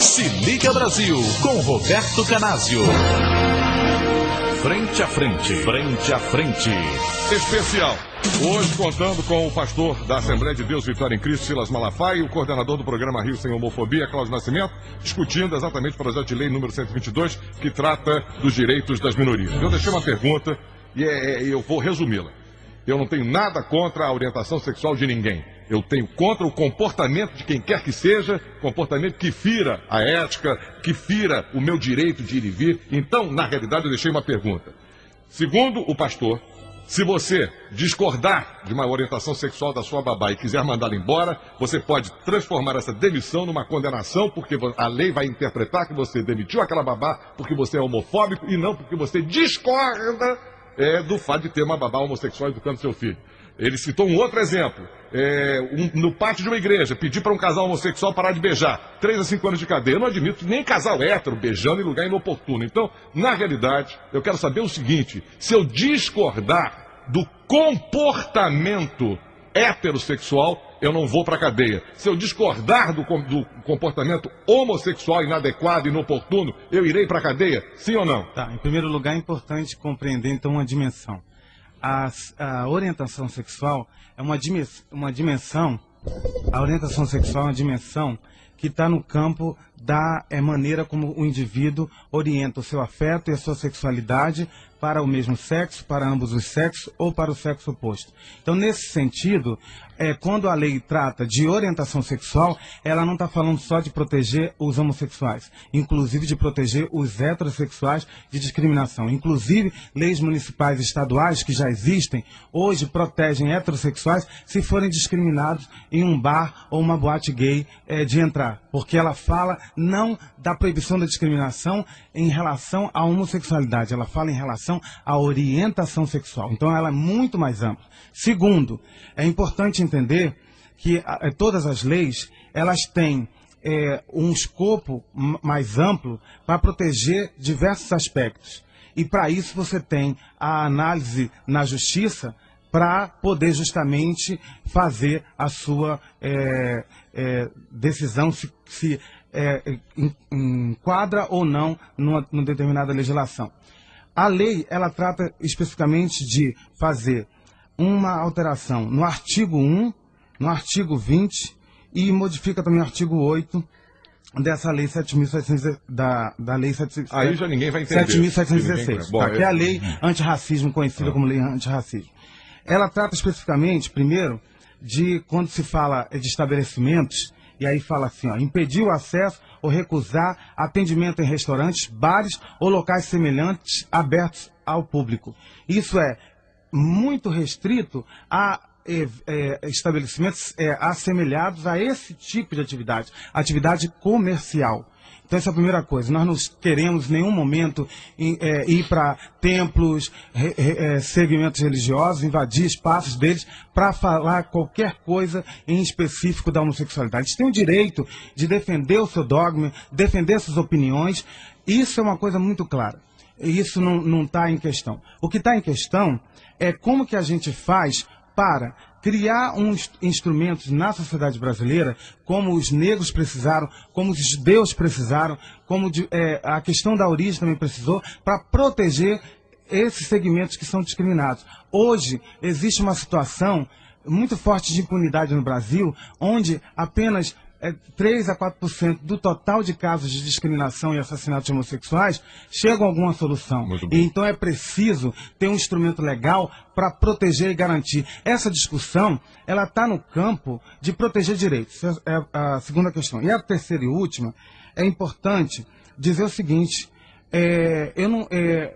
Se Liga Brasil, com Roberto Canásio. Frente a frente, frente a frente. Especial. Hoje contando com o pastor da Assembleia de Deus Vitória em Cristo, Silas Malafaia, e o coordenador do programa Rio Sem Homofobia, Cláudio Nascimento, discutindo exatamente o projeto de lei número 122, que trata dos direitos das minorias. Eu deixei uma pergunta e eu vou resumi-la. Eu não tenho nada contra a orientação sexual de ninguém. Eu tenho contra o comportamento de quem quer que seja, comportamento que fira a ética, que fira o meu direito de ir e vir. Então, na realidade, eu deixei uma pergunta. Segundo o pastor, se você discordar de uma orientação sexual da sua babá e quiser mandá-la embora, você pode transformar essa demissão numa condenação, porque a lei vai interpretar que você demitiu aquela babá porque você é homofóbico e não porque você discorda do fato de ter uma babá homossexual educando seu filho. Ele citou um outro exemplo. No pátio de uma igreja, pedir para um casal homossexual parar de beijar. 3 a 5 anos de cadeia. Eu não admito nem casal hétero beijando em lugar inoportuno. Então, na realidade, eu quero saber o seguinte: se eu discordar do comportamento heterossexual, eu não vou para a cadeia. Se eu discordar do comportamento homossexual inadequado, inoportuno, eu irei para a cadeia? Sim ou não? Tá, em primeiro lugar, é importante compreender, então, uma dimensão. A orientação sexual é uma dimensão, a orientação sexual é uma dimensão que está no campo da maneira como o indivíduo orienta o seu afeto e a sua sexualidade para o mesmo sexo, para ambos os sexos ou para o sexo oposto. Então, nesse sentido, quando a lei trata de orientação sexual, ela não está falando só de proteger os homossexuais, inclusive de proteger os heterossexuais de discriminação. Inclusive, leis municipais e estaduais que já existem, hoje protegem heterossexuais se forem discriminados em um bar ou uma boate gay de entrar, porque ela fala não da proibição da discriminação em relação à homossexualidade, ela fala em relação à orientação sexual. Então ela é muito mais ampla. Segundo, é importante entender que todas as leis, elas têm um escopo mais amplo para proteger diversos aspectos. E para isso você tem a análise na justiça para poder justamente fazer a sua decisão se enquadra ou não numa determinada legislação. A lei, ela trata especificamente de fazer uma alteração no artigo 1, no artigo 20 e modifica também o artigo 8 dessa lei 7.700, da lei 7.716. Aí já ninguém vai entender. 7.716, tá? Que é a lei antirracismo, conhecida como lei antirracismo. Ela trata especificamente, primeiro, de quando se fala de estabelecimentos, e aí fala assim, ó, impedir o acesso ou recusar atendimento em restaurantes, bares ou locais semelhantes abertos ao público. Isso é muito restrito a estabelecimentos assemelhados a esse tipo de atividade comercial. Então essa é a primeira coisa. Nós não queremos em nenhum momento ir para templos, segmentos religiosos, invadir espaços deles para falar qualquer coisa em específico da homossexualidade. Eles têm o direito de defender o seu dogma, defender suas opiniões. Isso é uma coisa muito clara. Isso não está em questão. O que está em questão é como que a gente faz para criar uns instrumentos na sociedade brasileira, como os negros precisaram, como os judeus precisaram, como a questão da origem também precisou, para proteger esses segmentos que são discriminados. Hoje, existe uma situação muito forte de impunidade no Brasil, onde apenas 3 a 4% do total de casos de discriminação e assassinatos homossexuais chegam a alguma solução. E então é preciso ter um instrumento legal para proteger e garantir. Essa discussão, ela está no campo de proteger direitos. É a segunda questão. E a terceira e última, é importante dizer o seguinte,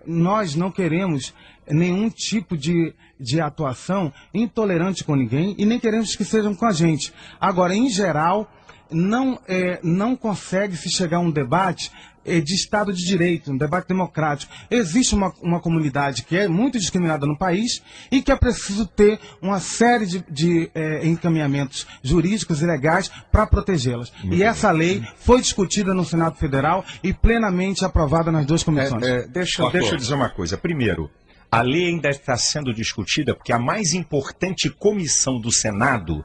nós não queremos nenhum tipo de atuação intolerante com ninguém e nem queremos que sejam com a gente. Agora, em geral, não consegue se chegar a um debate de Estado de Direito, um debate democrático. Existe uma comunidade que é muito discriminada no país e que é preciso ter uma série de encaminhamentos jurídicos e legais para protegê-las. E essa lei foi discutida no Senado Federal e plenamente aprovada nas duas comissões. Deixa eu dizer uma coisa. Primeiro, a lei ainda está sendo discutida porque a mais importante comissão do Senado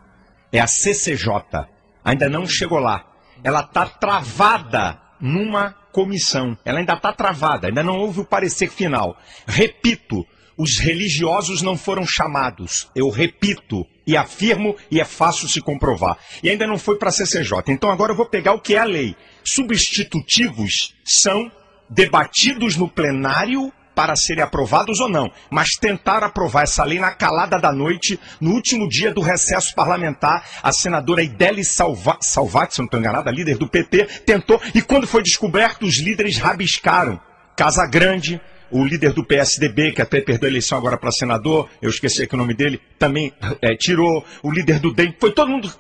é a CCJ. Ainda não chegou lá. ela está travada numa comissão. Ela ainda está travada, ainda não houve o parecer final. Repito, os religiosos não foram chamados. Eu repito e afirmo, e é fácil se comprovar. E ainda não foi para a CCJ. Então agora eu vou pegar o que é a lei. Substitutivos são debatidos no plenário para serem aprovados ou não. Mas tentaram aprovar essa lei na calada da noite, no último dia do recesso parlamentar. A senadora Ideli Salvati, se não estou enganado, a líder do PT, tentou. E quando foi descoberto, os líderes rabiscaram. Casagrande, o líder do PSDB, que até perdeu a eleição agora para senador, eu esqueci aqui o nome dele, também tirou. O líder do DEM, foi todo mundo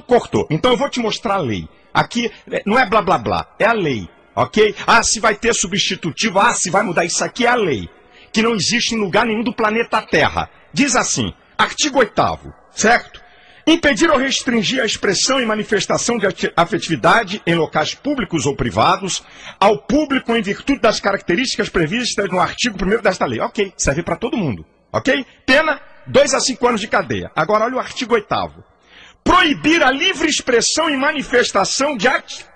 cortou. Então eu vou te mostrar a lei. Aqui não é blá blá blá, é a lei. Ok? Ah, se vai ter substitutivo, se vai mudar isso aqui, é a lei. Que não existe em lugar nenhum do planeta Terra. Diz assim, artigo 8º, certo? Impedir ou restringir a expressão e manifestação de afetividade em locais públicos ou privados ao público em virtude das características previstas no artigo 1º desta lei. Ok, serve para todo mundo. Ok? Pena, 2 a 5 anos de cadeia. Agora olha o artigo 8º. Proibir a livre expressão e manifestação de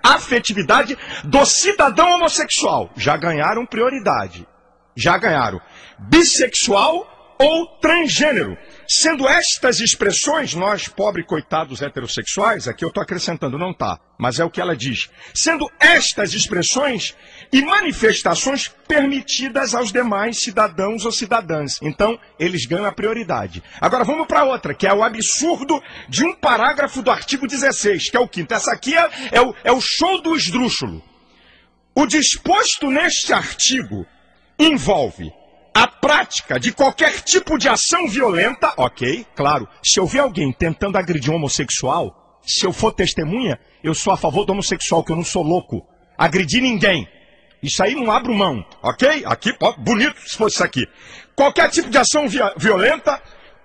afetividade do cidadão homossexual. Já ganharam prioridade. Já ganharam. Bissexual ou transgênero. Sendo estas expressões, nós, pobres coitados heterossexuais, aqui eu estou acrescentando, não está, mas é o que ela diz. Sendo estas expressões e manifestações permitidas aos demais cidadãos ou cidadãs. Então, eles ganham a prioridade. Agora vamos para outra, que é o absurdo de um parágrafo do artigo 16, que é o 5º. Essa aqui é o show do esdrúxulo. O disposto neste artigo envolve a prática de qualquer tipo de ação violenta, ok, claro, se eu ver alguém tentando agredir um homossexual, se eu for testemunha, eu sou a favor do homossexual, que eu não sou louco. Agredir ninguém. Isso aí não abro mão, ok? Aqui, ó, bonito se fosse isso aqui. Qualquer tipo de ação violenta,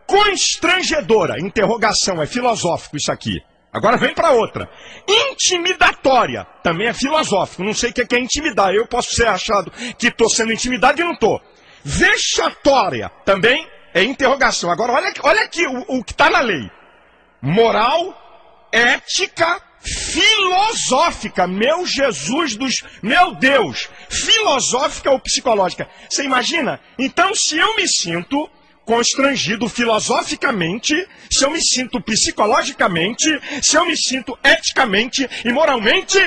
constrangedora, interrogação, é filosófico isso aqui. Agora vem para outra. Intimidatória, também é filosófico, não sei o que é intimidar, eu posso ser achado que estou sendo intimidado e não estou. Vexatória, também é interrogação. Agora, olha aqui o que está na lei. Moral, ética, filosófica. Meu Jesus meu Deus. Filosófica ou psicológica. Você imagina? Então, se eu me sinto constrangido filosoficamente, se eu me sinto psicologicamente, se eu me sinto eticamente e moralmente,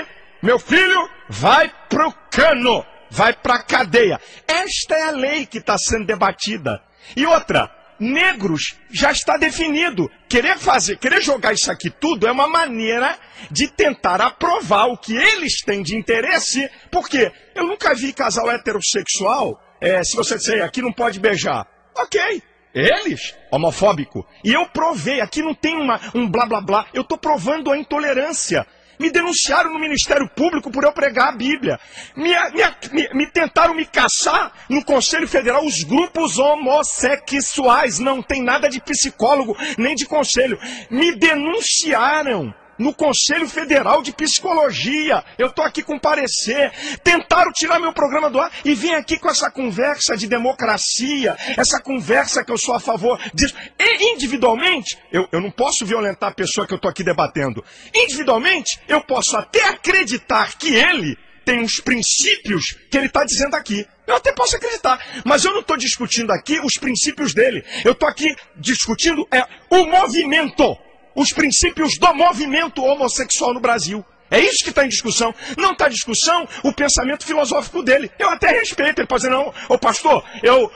meu filho vai pro cano. Vai para a cadeia. Esta é a lei que está sendo debatida. E outra, negros já está definido. Querer jogar isso aqui tudo é uma maneira de tentar aprovar o que eles têm de interesse. Por quê? Eu nunca vi casal heterossexual, se você disser, aqui não pode beijar. Ok, eles, homofóbico. E eu provei, aqui não tem um blá blá blá, eu estou provando a intolerância. Me denunciaram no Ministério Público por eu pregar a Bíblia. Me tentaram me caçar no Conselho Federal os grupos homossexuais. Não tem nada de psicólogo nem de conselho. Me denunciaram no Conselho Federal de Psicologia. Eu estou aqui com parecer. Tentaram tirar meu programa do ar e vim aqui com essa conversa de democracia, essa conversa que eu sou a favor disso. E individualmente, eu não posso violentar a pessoa que eu estou aqui debatendo. Individualmente, eu posso até acreditar que ele tem uns princípios que ele está dizendo aqui. Eu até posso acreditar, mas eu não estou discutindo aqui os princípios dele. Eu estou aqui discutindo o movimento. Os princípios do movimento homossexual no Brasil. É isso que está em discussão. Não está em discussão o pensamento filosófico dele. Eu até respeito. Ele pode dizer, não, ô pastor,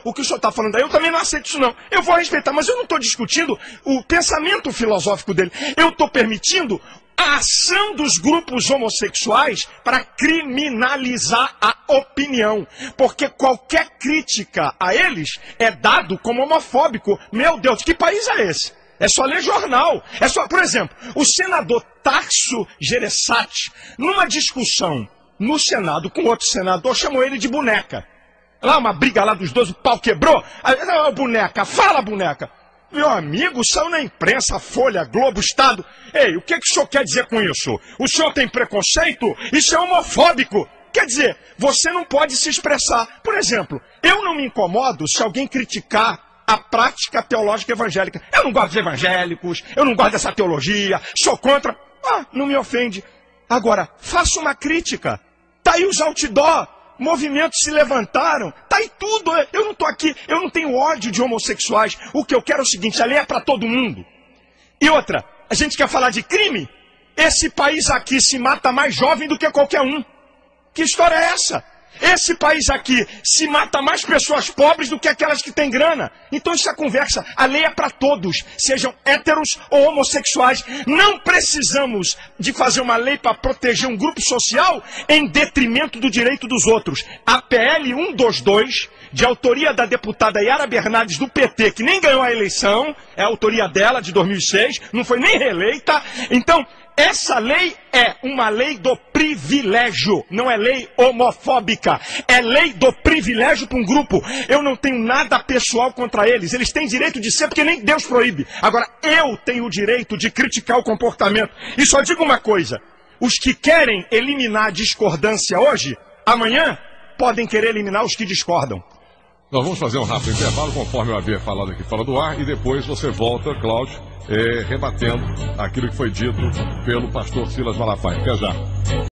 o que o senhor está falando aí, eu também não aceito isso não. Eu vou respeitar, mas eu não estou discutindo o pensamento filosófico dele. Eu estou permitindo a ação dos grupos homossexuais para criminalizar a opinião. Porque qualquer crítica a eles é dado como homofóbico. Meu Deus, que país é esse? É só ler jornal. Por exemplo, o senador Tarso Gereissati, numa discussão no Senado com outro senador, chamou ele de boneca. Lá uma briga lá dos dois, o pau quebrou. Aí, boneca, fala boneca. Meu amigo, saiu na imprensa, Folha, Globo, Estado. Ei, o que o senhor quer dizer com isso? O senhor tem preconceito? Isso é homofóbico. Quer dizer, você não pode se expressar. Por exemplo, eu não me incomodo se alguém criticar a prática teológica evangélica. Eu não gosto dos evangélicos, eu não gosto dessa teologia, sou contra. Não me ofende. Agora, faça uma crítica. Tá aí os outdoor, movimentos se levantaram, tá aí tudo. Eu não tô aqui, eu não tenho ódio de homossexuais. O que eu quero é o seguinte, a lei é para todo mundo. E outra, a gente quer falar de crime? Esse país aqui se mata mais jovem do que qualquer um. Que história é essa? Esse país aqui se mata mais pessoas pobres do que aquelas que têm grana. Então isso é conversa. A lei é para todos, sejam héteros ou homossexuais. Não precisamos de fazer uma lei para proteger um grupo social em detrimento do direito dos outros. A PL 122, de autoria da deputada Yara Bernardes do PT, que nem ganhou a eleição, é a autoria dela, de 2006, não foi nem reeleita. Então, essa lei é uma lei do privilégio, não é lei homofóbica, é lei do privilégio para um grupo. Eu não tenho nada pessoal contra eles, eles têm direito de ser porque nem Deus proíbe. Agora, eu tenho o direito de criticar o comportamento. E só digo uma coisa, os que querem eliminar a discordância hoje, amanhã podem querer eliminar os que discordam. Nós vamos fazer um rápido intervalo, conforme eu havia falado aqui fora do ar, e depois você volta, Cláudio, rebatendo aquilo que foi dito pelo pastor Silas Malafaia. Até já.